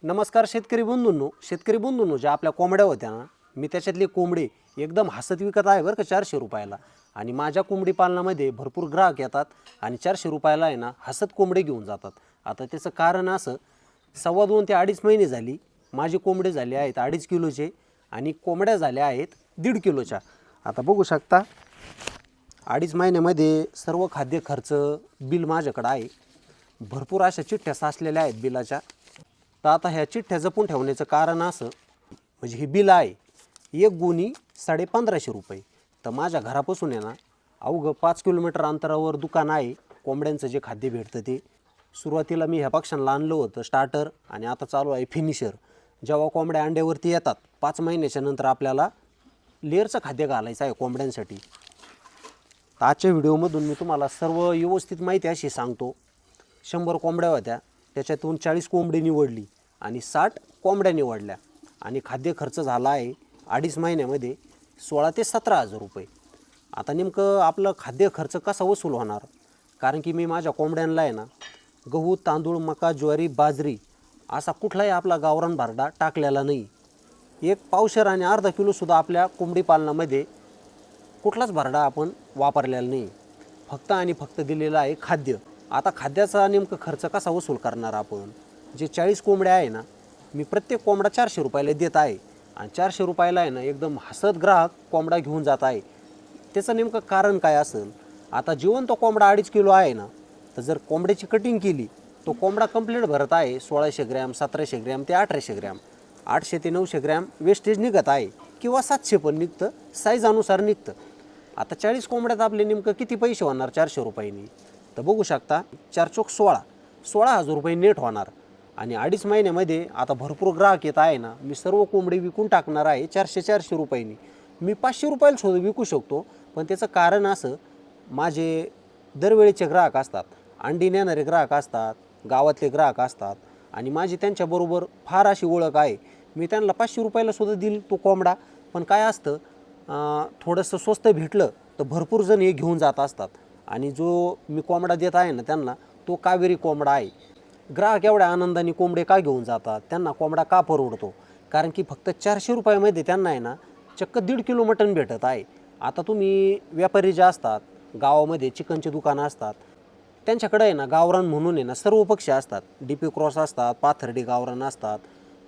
नमस्कार शेतकरी बंधूंनो ज्या आपल्या कोंबड्या होत्या ना, मी त्याच्यातले कोंबडे एकदम हसत विकत आहे बरं का 400 रुपयाला. आणि माझ्या कोंबडी पालनामध्ये भरपूर ग्राहक येतात आणि 400 रुपयाला आहे ना हसत कोंबडे घेऊन जातात. आता त्याचं कारण असं, 2.25 ते 2.5 महिने झाली माझे कोंबडे झाले आहेत 2.5 किलोचे आणि कोंबड्या झाल्या आहेत 1.5 किलोच्या. आता बघू शकता 2.5 महिन्यामध्ये सर्व खाद्य खर्च बिल माझ्याकडे आहे. भरपूर अशा चिठ्ठ्या साचलेल्या आहेत बिलाच्या. तर आता ह्या चिठ्ठ्या जपून ठेवण्याचं कारण असं, म्हणजे ही बिल आहे एक गुणी 1550 रुपये. तर माझ्या घरापासून आहे ना अवघं 5 किलोमीटर अंतरावर दुकान आहे कोंबड्यांचं जे खाद्य भेटतं ते. सुरुवातीला मी ह्या पक्ष्यांना आणलं होतं स्टार्टर आणि आता चालू आहे फिनिशर. जेव्हा कोंबड्या अंड्यावरती येतात 5 महिन्याच्या नंतर आपल्याला लेअरचं खाद्य घालायचं आहे कोंबड्यांसाठी. तर आजच्या व्हिडिओमधून मी तुम्हाला सर्व व्यवस्थित माहिती अशी सांगतो. 100 कोंबड्या होत्या, त्याच्यातून 40 कोंबडी निवडली आणि 60 कोंबड्या निवडल्या आणि खाद्य खर्च झाला आहे 2.5 महिन्यामध्ये 16 ते 17 हजार रुपये. आता नेमकं आपलं खाद्य खर्च कसा वसूल होणार, कारण की मी माझ्या कोंबड्यांना आहे ना गहू, तांदूळ, मका, ज्वारी, बाजरी असा कुठलाही आपला गावरान भारडा टाकलेला नाही. एक पावशेर आणि अर्धा किलोसुद्धा आपल्या कोंबडी पालनामध्ये कुठलाच भरडा आपण वापरलेला नाही. फक्त आणि फक्त दिलेला आहे खाद्य. आता खाद्याचा नेमकं खर्च कसा वसूल करणार आपण. जे 40 कोंबड्या आहे ना, मी प्रत्येक कोंबडा 400 रुपयाला देत आहे आणि 400 रुपयाला आहे ना एकदम हसत ग्राहक कोंबडा घेऊन जात आहे. त्याचं नेमकं कारण काय असेल. आता जिवंत कोंबडा 2.5 किलो आहे ना, तर जर कोंबड्याची कटिंग केली तो कोंबडा कंप्लीट भरत आहे 1600 ग्रॅम, 1700 ग्रॅम ते 1800 ग्रॅम. 800 ते 900 ग्रॅम वेस्टेज निघत आहे किंवा 700 पण निघतं, साईजनुसार निघतं. आता 40 कोंबड्यात आपले नेमकं किती पैसे होणार 400 रुपयांनी. तर बघू शकता 4 चोक 16,000 रुपये नेट होणार. आणि 2.5 महिन्यामध्ये आता भरपूर ग्राहक येत आहे ना, मी सर्व कोंबडी विकून टाकणार आहे 400 रुपयांनी. मी 500 रुपयाला सुद्धा विकू शकतो, पण त्याचं कारण असं, माझे दरवेळेचे ग्राहक असतात, अंडी नेणारे ग्राहक असतात, गावातले ग्राहक असतात आणि माझी त्यांच्याबरोबर फार अशी ओळख आहे. मी त्यांना 500 रुपयाला सुद्धा दिल तो कोंबडा. पण काय असतं, थोडंसं स्वस्त भेटलं तर भरपूर जण हे घेऊन जात असतात. आणि जो मी कोंबडा देत आहे ना त्यांना, तो कावेरी कोंबडा आहे. ग्राहक एवढ्या आनंदाने कोंबडे का घेऊन जातात, त्यांना कोंबडा का परवडतो, कारण की फक्त 400 रुपयामध्ये त्यांना आहे ना चक्क 1.5 किलो मटण भेटत आहे. आता तुम्ही व्यापारी जे असतात, गावामध्ये चिकनचे दुकानं असतात, त्यांच्याकडे आहे ना गावरान म्हणून आहे ना सर्व पक्षी असतात. DP क्रॉस असतात, पाथर्डी गावरान असतात,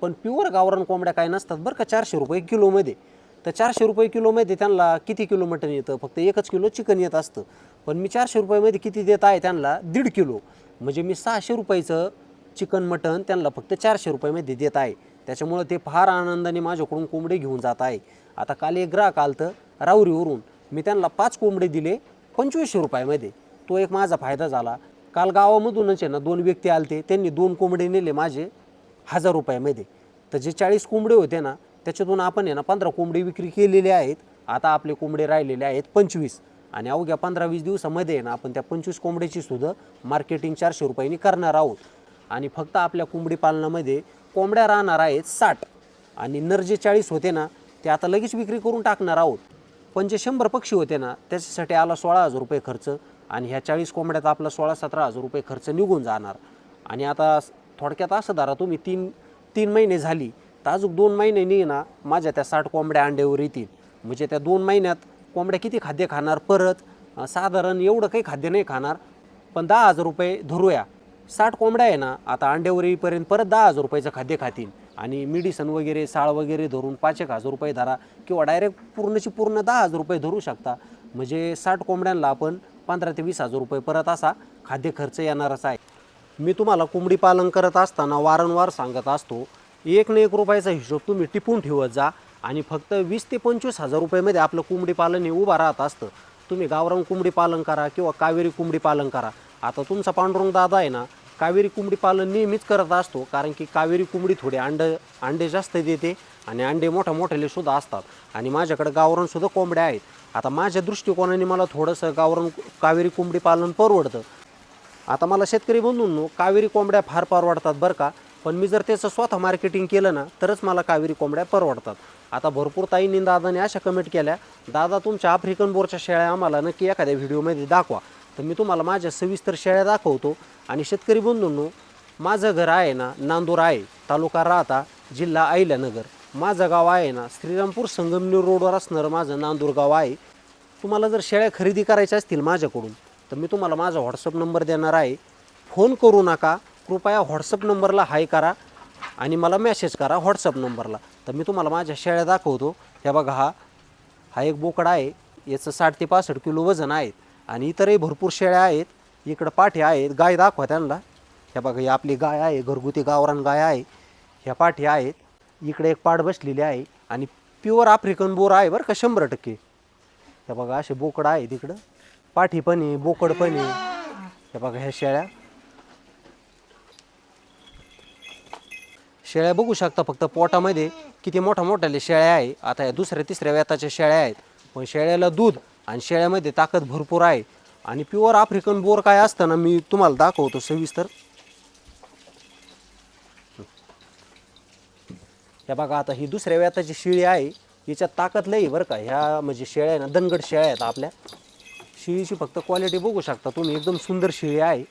पण प्युअर गावरान कोंबड्या काय नसतात बरं का 400 रुपये किलोमध्ये. तर 400 रुपये किलोमध्ये त्यांना किती किलो मटण येतं, फक्त 1 किलो चिकन येत असतं. पण मी 400 रुपयामध्ये किती देत आहे त्यांना 1.5 किलो. म्हणजे मी 600 रुपयाचं चिकन मटण त्यांना फक्त 400 रुपयामध्ये देत आहे. त्याच्यामुळं ते फार आनंदाने माझ्याकडून कोंबडे घेऊन जात आहे. आता काल एक ग्राहक आलतं राहुरीवरून, मी त्यांना 5 कोंबडे दिले 2500 रुपयामध्ये. तो एक माझा फायदा झाला. काल गावामधूनच आहे ना 2 व्यक्ती आलते, त्यांनी 2 कोंबडे नेले माझे 1000 रुपयामध्ये. तर जे 40 कोंबडे होते ना, त्याच्यातून आपण आहे ना 15 कोंबडी विक्री केलेले आहेत. आता आपले कोंबडे राहिलेले आहेत 25 आणि अवघ्या 15-20 दिवसामध्ये आहे ना आपण त्या 25 कोंबड्याची सुद्धा मार्केटिंग 400 रुपयांनी करणार आहोत. आणि फक्त आपल्या कोंबडी पालनामध्ये कोंबड्या राहणार आहेत 60 आणि नर जे 40 होते ना ते आता लगेच विक्री करून टाकणार आहोत. पण जे 100 पक्षी होते ना त्याच्यासाठी आला 16,000 रुपये खर्च आणि ह्या 40 कोंबड्यात आपला 16-17 हजार रुपये खर्च निघून जाणार. आणि आता थोडक्यात असं धरा तुम्ही 3 महिने झाली तर अजून 2 महिन्यांनी ना माझ्या त्या 60 कोंबड्या अंड्यावर येतील. म्हणजे त्या 2 महिन्यात कोंबड्या किती खाद्य खाणार परत, साधारण एवढं काही खाद्य नाही खाणार, पण 10,000 रुपये धरूया. 60 कोंबड्या आहे ना आता अंड्यावर येईपर्यंत परत 10,000 रुपयाचं खाद्य खातील. आणि मेडिसन वगैरे साळ वगैरे धरून 5,000 रुपये धरा किंवा डायरेक्ट पूर्ण 10,000 रुपये धरू शकता. म्हणजे 60 कोंबड्यांना आपण 15,000 ते 20,000 रुपये परत असा खाद्य खर्च येणारच आहे. मी तुम्हाला कोंबडी पालन करत असताना वारंवार सांगत असतो, 1 ना 1 रुपयाचा हिशोब तुम्ही टिपून ठेवत जा आणि फक्त 20,000 ते 25,000 रुपयामध्ये आपलं कोंबडी पालन हे उभं राहत असतं. तुम्ही गावरान कोंबडी पालन करा किंवा कावेरी कोंबडी पालन करा. आता तुमचा पांडुरंग दादा आहे ना कावेरी कोंबडी पालन नेहमीच करत असतो, कारण की कावेरी कोंबडी थोडे अंडे जास्त देते आणि अंडे मोठ्याले सुद्धा असतात. आणि माझ्याकडे गावरानसुद्धा कोंबड्या आहेत. आता माझ्या दृष्टिकोनाने मला थोडंसं कावेरी कोंबडी पालन परवडतं. आता मला शेतकरी बंधूंनो कावेरी कोंबड्या फार परवडतात बरं का, पण मी जर त्याचं स्वतः मार्केटिंग केलं ना तरच मला कावेरी कोंबड्या परवडतात. आता भरपूर ताईंनी दादाने अशा कमेंट केल्या, दादा तुमच्या आफ्रिकन बोरच्या शेळ्या आम्हाला नक्की एखाद्या व्हिडिओमध्ये दाखवा. तर मी तुम्हाला माझ्या सविस्तर शेळ्या दाखवतो. आणि शेतकरी बंधूंनो माझं घर आहे ना नांदूर आहे, तालुका राहता, जिल्हा अहिल्यानगर. माझं गाव आहे ना श्रीरामपूर संगमनेर रोडवर असणारं माझं नांदूर गाव आहे. तुम्हाला जर शेळ्या खरेदी करायच्या असतील माझ्याकडून तर मी तुम्हाला माझा व्हॉट्सअप नंबर देणार आहे. फोन करू नका, कृपया व्हॉट्सअप नंबरला हाय करा आणि मला मेसेज करा व्हॉट्सअप नंबरला. तर मी तुम्हाला माझ्या शेळ्या दाखवतो. हे बघा, हा एक बोकड आहे, याचं 60 ते 65 किलो वजन आहे आणि इतरही भरपूर शेळ्या आहेत. इकडं पाठी आहेत, गाय दाखवा त्यांना. हे बघा, ही आपली गाय आहे, घरगुती गावरान गाय आहे. ह्या पाठी आहेत, इकडे एक पाठ बसलेली आहे आणि प्युअर आफ्रिकन बोर आहे बरं का, 100%. हे बघा, असे बोकड आहे तिकडं, पाठी पण आहे, बोकड पण आहे. हे बघा, ह्या शेळ्या बघू शकता फक्त पोटामध्ये किती मोठ्या मोठ्याले शेळ्या आहे. आता या दुसऱ्या तिसऱ्या व्याताच्या शेळ्या आहेत, पण शेळ्याला दूध आणि शेळ्यामध्ये ताकद भरपूर आहे. आणि प्युअर आफ्रिकन बोर काय असतं ना, मी तुम्हाला दाखवतो सविस्तर. हे बघा, आता ही दुसऱ्या व्याताची शेळी आहे, हिच्यात ताकद लई बरं का. ह्या म्हणजे शेळ्या ना दणगड शेळ्या आहेत आपल्या. शेळीची फक्त क्वालिटी बघू शकता तुम्ही, एकदम सुंदर शेळी आहे.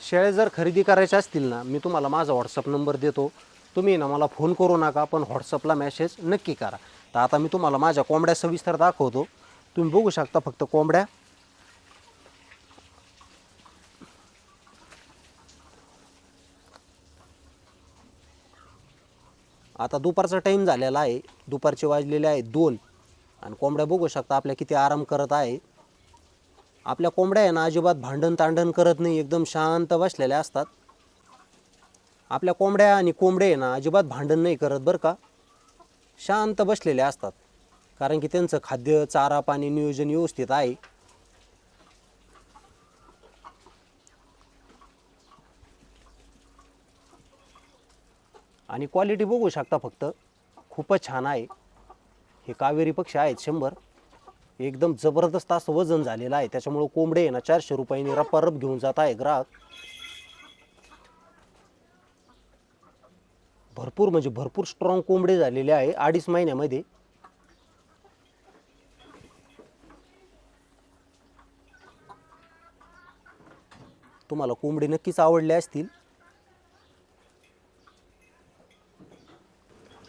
शेळ्या जर खरेदी करायच्या असतील ना, मी तुम्हाला माझा व्हॉट्सअप नंबर देतो. तुम्ही ना मला फोन करू नका, पण व्हॉट्सअपला मेसेज नक्की करा. तर आता मी तुम्हाला माझ्या कोंबड्या सविस्तर दाखवतो. तुम्ही बघू शकता फक्त कोंबड्या. आता दुपारचा टाईम झालेला आहे, दुपारचे वाजलेले आहे 2 आणि कोंबड्या बघू शकता आपल्या किती आराम करत आहे. आपल्या कोंबड्या आहे ना अजिबात भांडण तांडण करत नाही, एकदम शांत बसलेल्या असतात. आपल्या कोंबड्या आणि कोंबडे आहे ना अजिबात भांडण नाही करत बरं का, शांत बसलेले असतात. कारण की त्यांचं खाद्य चारा पाणी नियोजन व्यवस्थित आहे. आणि क्वालिटी बघू शकता फक्त, खूपच छान आहे. हे कावेरी पक्षी आहेत 100, एकदम जबरदस्त असं वजन झालेलं आहे. त्याच्यामुळे कोंबडे आहे ना 400 रुपयांनी रप्पारप घेऊन जात आहे ग्राहक. भरपूर म्हणजे भरपूर स्ट्रॉंग कोंबडे झालेले आहे 2.5 महिन्यामध्ये. तुम्हाला कोंबडे नक्कीच आवडले असतील.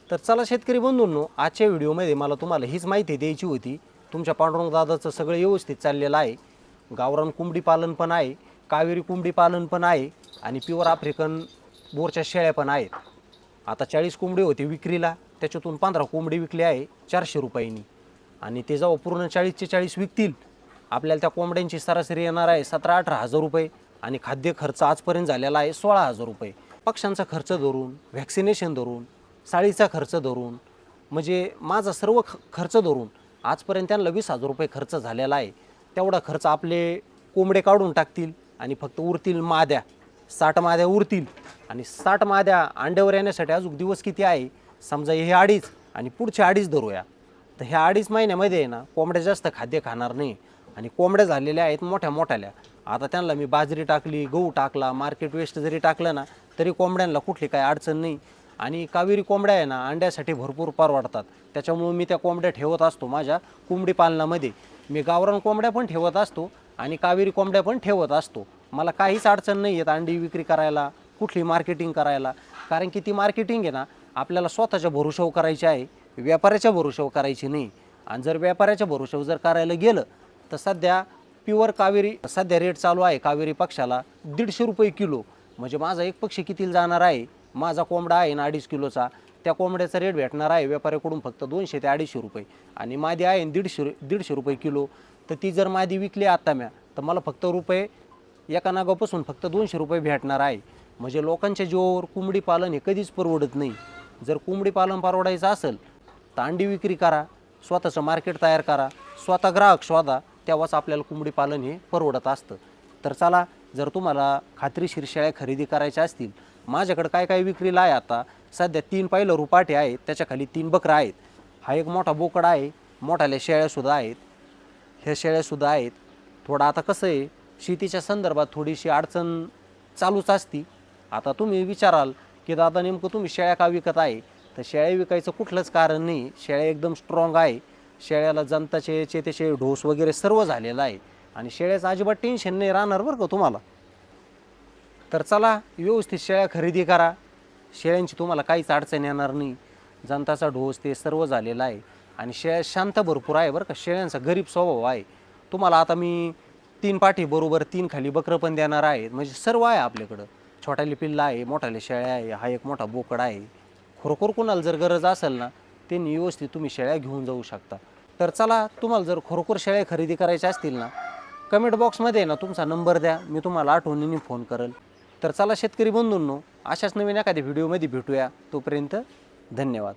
तर चला शेतकरी बंधूंनो, आजच्या व्हिडिओमध्ये मला तुम्हाला हीच माहिती द्यायची होती. तुमच्या पांडुरंग दादाचं सगळं व्यवस्थित चाललेलं आहे. गावरान कोंबडी पालन पण आहे, कावेरी कोंबडी पालन पण आहे आणि प्युअर आफ्रिकन बोरच्या शेळ्या पण आहेत. आता 40 कोंबडी होते विक्रीला, त्याच्यातून 15 कोंबडी विकली आहे 400 रुपयांनी. आणि ते जेव्हा पूर्ण 40चे 40 विकतील, आपल्याला त्या कोंबड्यांची सरासरी येणार आहे 17-18 हजार रुपये. आणि खाद्य खर्च आजपर्यंत झालेला आहे 16,000 रुपये. पक्ष्यांचा खर्च धरून, व्हॅक्सिनेशन धरून, साळीचा खर्च धरून, म्हणजे माझा सर्व खर्च धरून आजपर्यंत त्यांना 20,000 रुपये खर्च झालेला आहे. तेवढा खर्च आपले कोंबडे काढून टाकतील आणि फक्त उरतील माद्या. 60 माद्या उरतील आणि 60 माद्या अंड्यावर येण्यासाठी अजून दिवस किती आहे, समजा हे 2.5 आणि पुढचे 2.5 धरूया. तर ह्या 2.5 महिन्यामध्ये आहे ना कोंबड्या जास्त खाद्य खाणार नाही. आणि कोंबड्या झालेल्या आहेत मोठ्या मोठ्याल्या. आता त्यांना मी बाजरी टाकली, गहू टाकला, मार्केट वेस्ट जरी टाकलं ना तरी कोंबड्यांना कुठली काही अडचण नाही. आणि कावेरी कोंबड्या आहे ना अंड्यासाठी भरपूर परवडतात. त्याच्यामुळे मी त्या कोंबड्या ठेवत असतो माझ्या कोंबडी पालनामध्ये. मी गावरान कोंबड्या पण ठेवत असतो आणि कावेरी कोंबड्या पण ठेवत असतो. मला काहीच अडचण नाही येत अंडी विक्री करायला, कुठली मार्केटिंग करायला. कारण की ती मार्केटिंग आहे ना आपल्याला स्वतःच्या भरोशावर करायची आहे, व्यापाऱ्याच्या भरोशावर करायची नाही. आणि जर व्यापाऱ्याच्या भरोशावर जर करायला गेलं तर सध्या प्युअर कावेरी सध्या रेट चालू आहे कावेरी पक्षाला 150 रुपये किलो. म्हणजे माझा एक पक्षी कितीला जाणार आहे, माझा कोंबडा आहे ना 2.5 किलोचा, त्या कोंबड्याचा रेट भेटणार आहे व्यापाऱ्याकडून फक्त 200 ते 250 रुपये. आणि मादी आहे 150 रुपये किलो. तर ती जर मादी विकली आता म्या तर मला फक्त एका नागापासून फक्त 200 रुपये भेटणार आहे. म्हणजे लोकांच्या जीवावर कोंबडी पालन हे कधीच परवडत नाही. जर कोंबडी पालन परवडायचं असेल तर अंडी विक्री करा, स्वतःचं मार्केट तयार करा, स्वतः ग्राहक शोधा, तेव्हाच आपल्याला कोंबडी पालन हे परवडत असतं. तर चला, जर तुम्हाला खात्रीशीर शेळ्या खरेदी करायच्या असतील, माझ्याकडे काय काय विक्रीला आहे आता सध्या 3 पाहिलं रुपाटे आहेत, त्याच्याखाली 3 बकरं आहेत. हा एक मोठा बोकड आहे, मोठाल्या शेळ्यासुद्धा आहेत, ह्या शेळ्यासुद्धा आहेत. थोडं आता कसं आहे शेतीच्या संदर्भात थोडीशी अडचण चालूच असती. आता तुम्ही विचाराल की दादा नेमकं तुम्ही शेळ्या का विकत आहे, तर शेळ्या विकायचं कुठलंच कारण नाही. शेळ्या एकदम स्ट्रॉंग आहे. शेळ्याला जंताचे त्याचे ढोस वगैरे सर्व झालेलं आहे आणि शेळ्याचं अजिबात टेन्शन नाही राहणार बरं का तुम्हाला. तर चला व्यवस्थित शेळ्या खरेदी करा. शेळ्यांची तुम्हाला काहीच अडचण येणार नाही. जंताचा ढोस ते सर्व झालेला आहे आणि शेळ्या शांत भरपूर आहे बरं का. शेळ्यांचा गरीब स्वभाव आहे. तुम्हाला आता मी 3 पाठी बरोबर 3 खाली बकरं पण देणार आहे. म्हणजे सर्व आहे आपल्याकडं. छोटाली पिल्ला आहे, मोठाले शेळ्या आहे, हा एक मोठा बोकड आहे. खरोखर कोणाला जर गरज असेल ना त्यांनी व्यवस्थित तुम्ही शेळ्या घेऊन जाऊ शकता. तर चला तुम्हाला जर खरोखर शेळ्या खरेदी करायच्या असतील ना कमेंट बॉक्समध्ये ना तुमचा नंबर द्या. मी तुम्हाला आठवणीने फोन करेल. तर चला शेतकरी बंधूंनो, अशाच नवीन एखाद्या व्हिडिओमध्ये भेटूया. तोपर्यंत धन्यवाद.